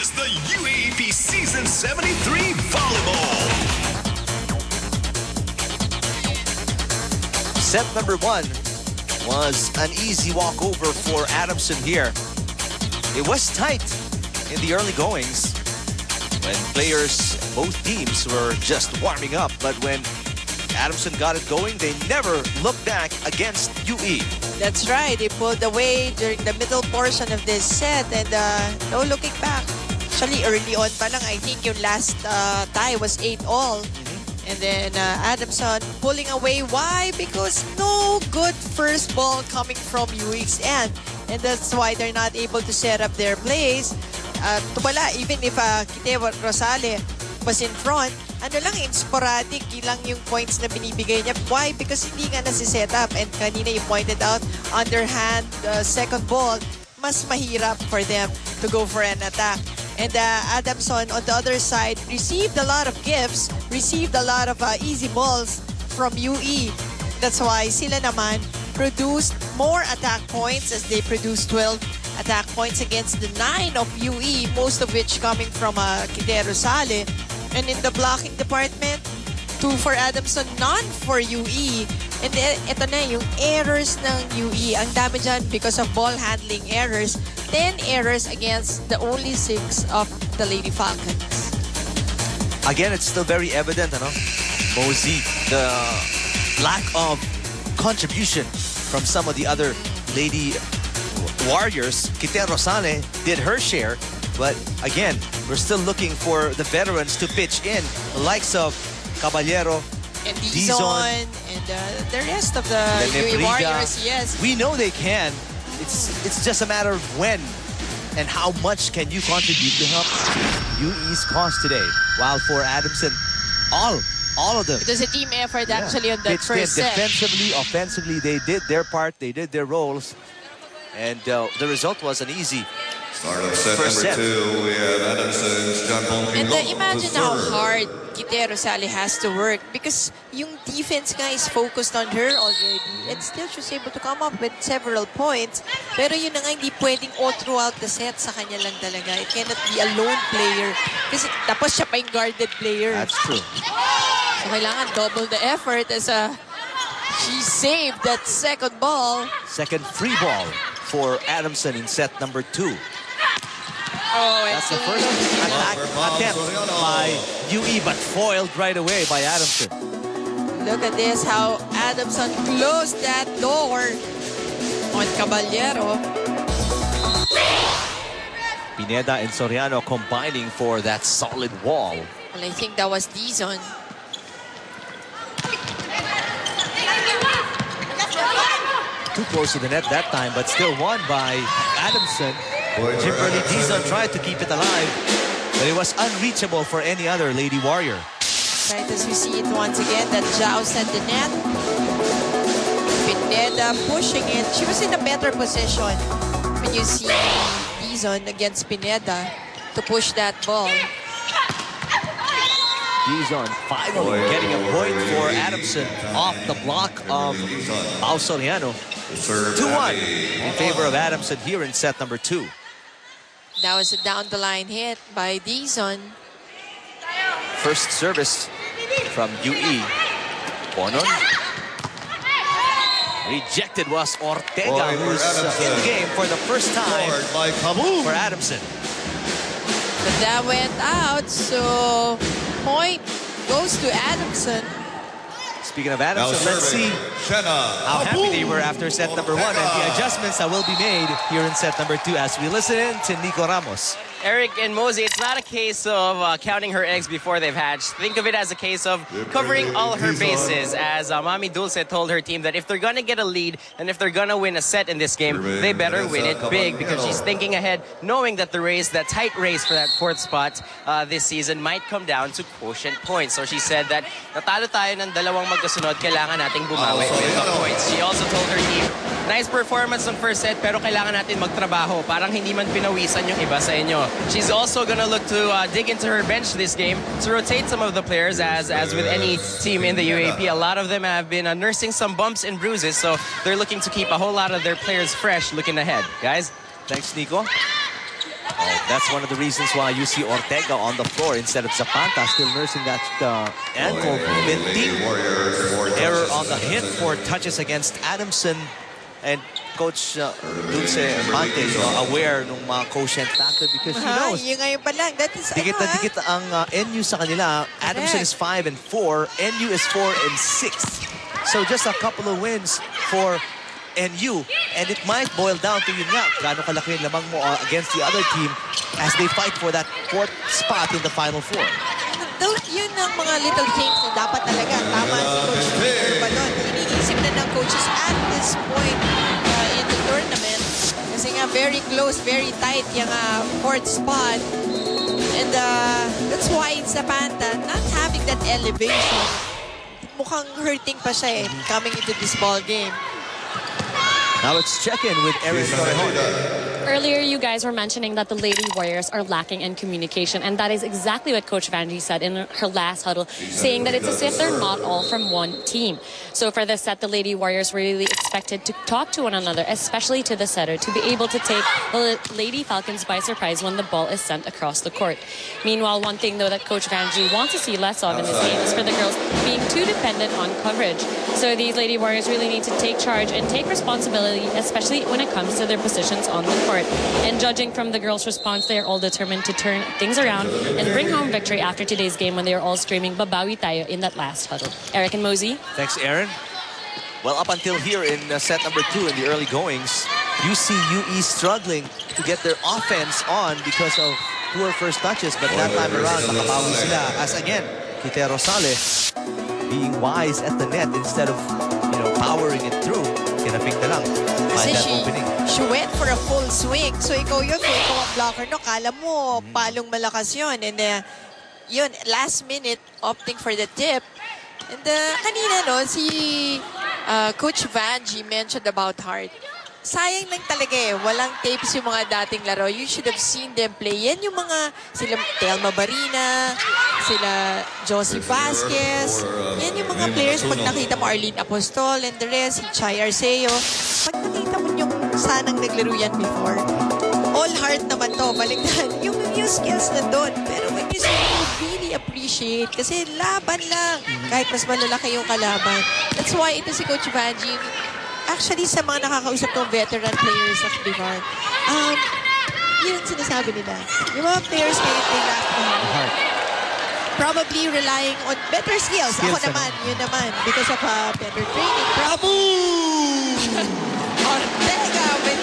is the UAAP Season 73 Volleyball. Set number 1 was an easy walkover for Adamson here. It was tight in the early goings when players, both teams, were just warming up. But when Adamson got it going, they never looked back against UE. That's right. They pulled away during the middle portion of this set and no looking back. Actually, early on pa lang, I think yung last tie was 8-all. And then Adamson pulling away. Why? Because no good first ball coming from UE's end. And that's why they're not able to set up their plays. Wala, even if Kite Rosale was in front, ano lang, sporadic lang yung points na binibigay niya. Why? Because hindi nga nasi-set up. And kanina you pointed out, underhand second ball, mas mahirap for them to go for an attack. And Adamson, on the other side, received a lot of gifts, received a lot of easy balls from UE. That's why sila naman produced more attack points as they produced 12 attack points against the 9 of UE, most of which coming from Kite Rosale. And in the blocking department, 2 for Adamson, none for UE. And ito na yung errors ng UE. Ang dami dyan because of ball handling errors. 10 errors against the only 6 of the Lady Falcons. Again, it's still very evident, Mosey, the lack of contribution from some of the other Lady Warriors. Kite Rosale did her share, but again, we're still looking for the veterans to pitch in, the likes of Caballero, and Dizon, and the rest of the UE Warriors. Yes, we know they can. It's just a matter of when and how much can you contribute to help UE's cause today. While for Adamson, all of them. It was a team effort actually on that first set. Defensively, offensively, they did their part, they did their roles, and the result was an easy start of set number 2. We have Adamson's John Paul. And imagine how hard Kite Rosale has to work because yung defense nga is focused on her already and still she's able to come up with several points. Pero yun na nga, hindi pwedeng all throughout the set sa kanya lang talaga. It cannot be a lone player kasi tapos siya pa yung guarded player. That's true. So kailangan double the effort as she saved that second ball. Second free ball for Adamson in set number 2. Oh, that's the first attack attempt by UE, but foiled right away by Adamson. Look at this, how Adamson closed that door on Caballero. Pineda and Soriano combining for that solid wall. Well, I think that was Dizon. Too close to the net that time, but still won by Adamson. Kimberly Dizon tried to keep it alive, but it was unreachable for any other Lady Warrior. Right, as we see it once again, that joust at the net. Pineda pushing it. She was in a better position when you see Dizon against Pineda to push that ball. Dizon finally getting a point for Adamson off the block of Pao Soriano. 2-1 in favor of Adamson here in set number 2. That was a down-the-line hit by Dizon. First service from UE. Bonon. Rejected was Ortega, who's in the game for the first time for Adamson. But that went out, so point goes to Adamson. Speaking of Adamson, let's see how happy they were after set number 1 and the adjustments that will be made here in set number 2 as we listen in to Nico Ramos. Eric and Mosey, it's not a case of counting her eggs before they've hatched. Think of it as a case of covering all her bases. As Mami Dulce told her team that if they're going to get a lead and if they're going to win a set in this game, they better win it big because she's thinking ahead, knowing that the race, that tight race for that 4th spot this season might come down to quotient points. So she said that natalo tayo ng dalawang magkasunod, kailangan nating bumawi with points. She also told her team, nice performance ng first set pero kailangan natin magtrabaho. Parang hindi man pinawisan yung iba sa inyo. She's also going to look to dig into her bench this game to rotate some of the players as with any team in the UAP. A lot of them have been nursing some bumps and bruises, so they're looking to keep a whole lot of their players fresh looking ahead. Guys? Thanks, Nico. That's one of the reasons why you see Ortega on the floor instead of Zapata still nursing that ankle. Benting error on the hit for touches against Adamson. And Coach Dulce Mante aware ng mga quotient factor because she knows Yung ngayon pa lang, that is dikit na dikit ang NU sa kanila. Adamson is 5 and 4, NU is 4 and 6. So just a couple of wins for NU, and it might boil down to yun nga, gaano kalaki yung lamang mo against the other team as they fight for that 4th spot in the Final Four. Yun ang mga little things na dapat talaga. Tama si Coach Balon. Iniisip na ng coaches at this point in the tournament. Kasi nga very close, very tight yung 4th spot. And that's why Zapata not having that elevation. Mukhang hurting pa siya coming into this ball game. Now let's check in with Erin Torrejon. Earlier, you guys were mentioning that the Lady Warriors are lacking in communication, and that is exactly what Coach Vanjie said in her last huddle, saying that it's as if they're not all from one team. So for this set, the Lady Warriors were really expected to talk to one another, especially to the setter, to be able to take the Lady Falcons by surprise when the ball is sent across the court. Meanwhile, one thing, though, that Coach Vanjie wants to see less of in this game is for the girls being too dependent on coverage. So these Lady Warriors really need to take charge and take responsibility, especially when it comes to their positions on the court. And judging from the girls' response, they are all determined to turn things around and bring home victory after today's game when they are all screaming "Babawi tayo" in that last huddle. Eric and Mosey. Thanks, Aaron. Well, up until here in set number 2 in the early goings, you see UE struggling to get their offense on because of poor first touches. But that time around, nakabawi sila. As again, Kite Rosales being wise at the net instead of, powering it through. Kinapik na lang. Find that opening. She went for a full swing. So ikaw yun, kung ikaw ang blocker, no, kala mo palong malakas yun. And yun, last minute, opting for the tip. And kanina, no, si Coach Vanjie mentioned about Hart. Sayang lang talaga walang tapes yung mga dating laro. You should have seen them play. Yan yung mga, sila Telma Barina, sila Josie Vasquez. Yan yung mga players, pag nakita mo Arlene Apostol and the rest, si Chay Arceo. Pag nakita mo yung sanang naglaro yan before, all heart naman to, baligtad. Yung skills na doon. Pero when you see, you really appreciate. Kasi laban lang. Kahit mas malalaki yung kalaban. That's why ito si Coach Vanjie, actually, sa mga nakakausap kong veteran players of Bivar, yun sinasabi nila. Yung mga players ngayon, they lack behind. Probably relying on better skills. Ako naman, yun naman. Because of better training. Ortega with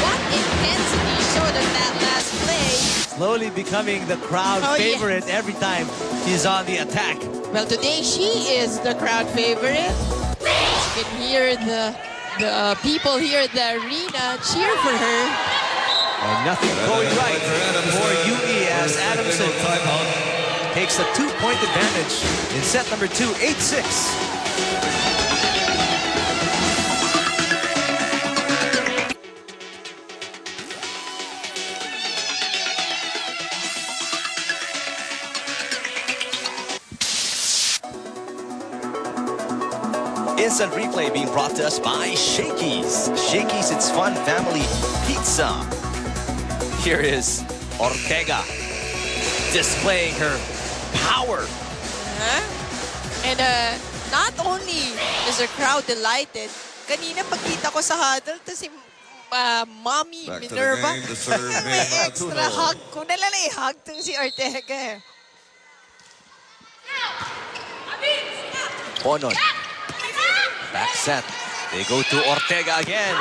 what intensity showed on that last play. Slowly becoming the crowd favorite every time he's on the attack. Well, today she is the crowd favorite. You can hear the people here at the arena cheer for her. And nothing going right for UE as Adamson takes a 2-point advantage in set number 2, 8-6. Instant replay being brought to us by Shakey's. Shakey's, it's fun family pizza. Here is Ortega displaying her power. And not only is the crowd delighted, kanina pagkita ko sa huddle, to si Mommy Minerva, may extra hug. Kung nalalay hug to si Ortega. Bonon. Back set. They go to Ortega again.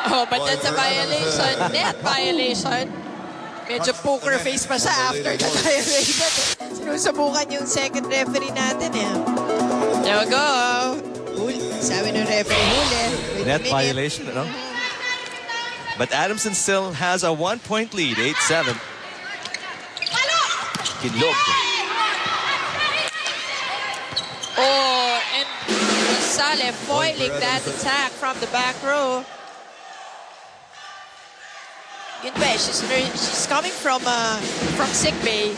Oh, but that's a violation. Net violation. Medyo poker face pa siya after the violation. Sinusubukan yung second referee natin There we go. Sabi ng referee huli. Net violation, no? But Adamson still has a 1-point lead, 8-7. Kinlog. Oh, and Rosales foiling that attack from the back row. Yun ba, she's coming from sick bay.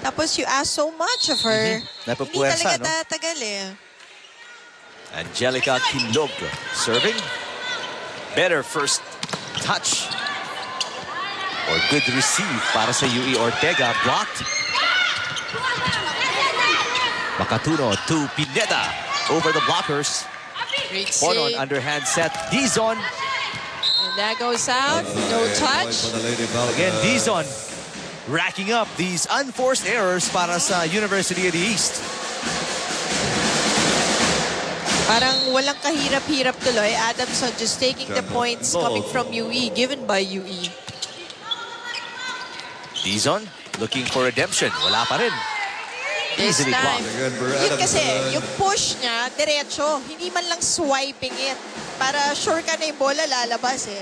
Tapos you ask so much of her. Hindi talaga tatagal Angelica Kinlog serving. Better first touch. A good receive para sa UE. Ortega blocked. Makatuno to Pineda over the blockers. Great Ponon save. underhand set. Dizon. And that goes out. No touch. For the Lady Falcons. Again, Dizon racking up these unforced errors para sa University of the East. Parang walang kahirap-hirap tuloy. Adamson just taking the points coming from UE, given by E. UE. Dizon looking for redemption. Wala pa rin. This Easily time, blocked. Again for yun kasi, Adamson. yung push niya, diretso. Hindi man lang swiping it. Para sure ka na yung bola lalabas eh.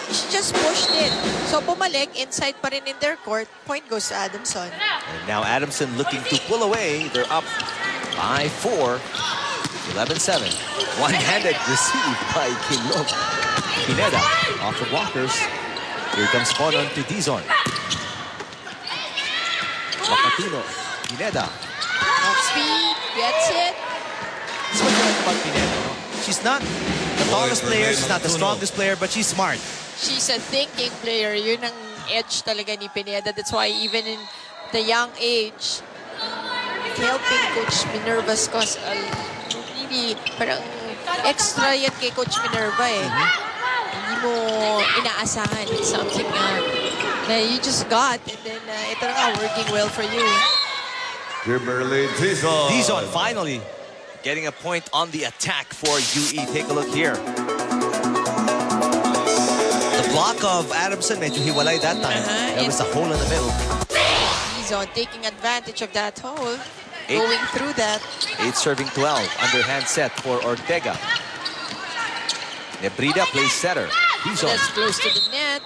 She just pushed it. So bumalik, inside pa rin in their court. Point goes to Adamson. And now Adamson looking to pull away. They're up by 4. 11-7. One-handed receive by Kinlog. Pineda off the blockers. Here comes Ponon to Dizon. Makatuno. Pineda. Off speed, gets it. That's what you like about Pineda. No? She's not the tallest player, she's not the strongest player, but she's smart. She's a thinking player. Yun ang edge talaga ni Pineda. That's why even in the young age, helping Coach Minerva's cause, really, parang extra yan kay Coach Minerva eh. Hindi mo inaasahan. It's something na you just got, and then ito na nga, working well for you. Kimberly Dizon. Dizon finally getting a point on the attack for UE. Take a look here. The block of Adamson, medyo hiwalay that time. There was a hole in the middle. Dizon taking advantage of that hole, Eight. going through that. 8 serving 12. Underhand set for Ortega. Nebrida plays setter. Dizon. That's close to the net.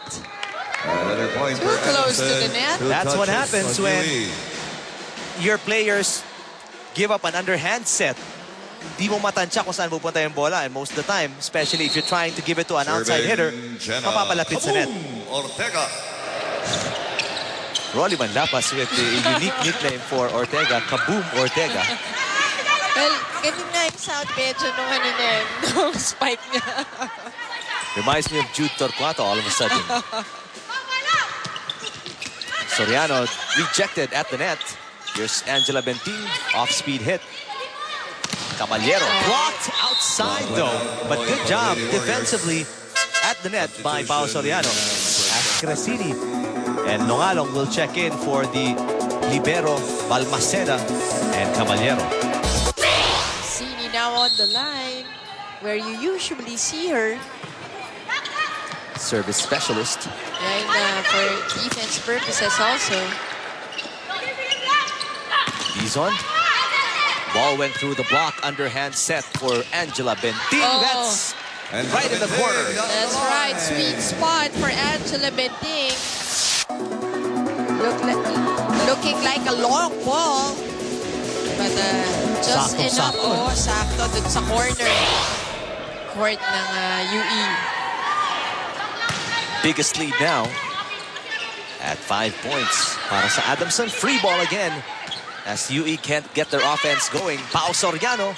Another point Too for close to Adamson. the net. Two That's what touches happens on when UE. your players give up an underhand set. Di mo matansya kung saan pupunta yung bola. And most of the time, especially if you're trying to give it to an outside hitter, Serving Jenna. mapapalapit sa net. Kaboom! Ortega. Rolly Manlapas with the unique nickname for Ortega, Kaboom Ortega. Well, ganun nga yung sound medyo nung ano na yun, nung spike niya. Reminds me of Jude Torquato all of a sudden. Soriano rejected at the net. Here's Angela Benting, off-speed hit. Caballero blocked outside though, but good job defensively at the net by Pao Soriano. As Cresini and Longalong will check in for the libero Balmaceda and Caballero. Cini now on the line, where you usually see her. Service specialist. And for defense purposes also. Dizon. Ball went through the block. Underhand set for Angela Benting. Oh. That's right in the corner. That's right, sweet spot for Angela Benting. Looking like a long ball. But just Sakto, enough. sakto. Oh, sakto dun sa corner. Court ng UE. Biggest lead now at 5 points para sa Adamson. Free ball again as UE can't get their offense going. Pao Soriano.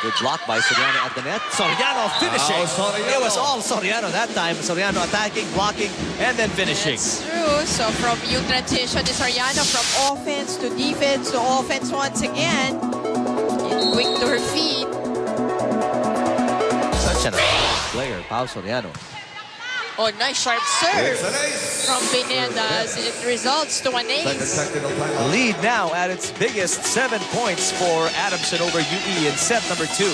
Good block by Soriano at the net. Soriano finishing. Soriano. It was all Soriano that time. Soriano attacking, blocking, and then finishing. That's true. So from yung transition ni Soriano from offense to defense to offense once again. Quick to her feet. Such an athletic player, Pao Soriano. Oh, nice sharp serve It's an ace. from Pineda as it results to an Second ace. technical timeout. Lead now at its biggest, 7 points for Adamson over UE in set number 2.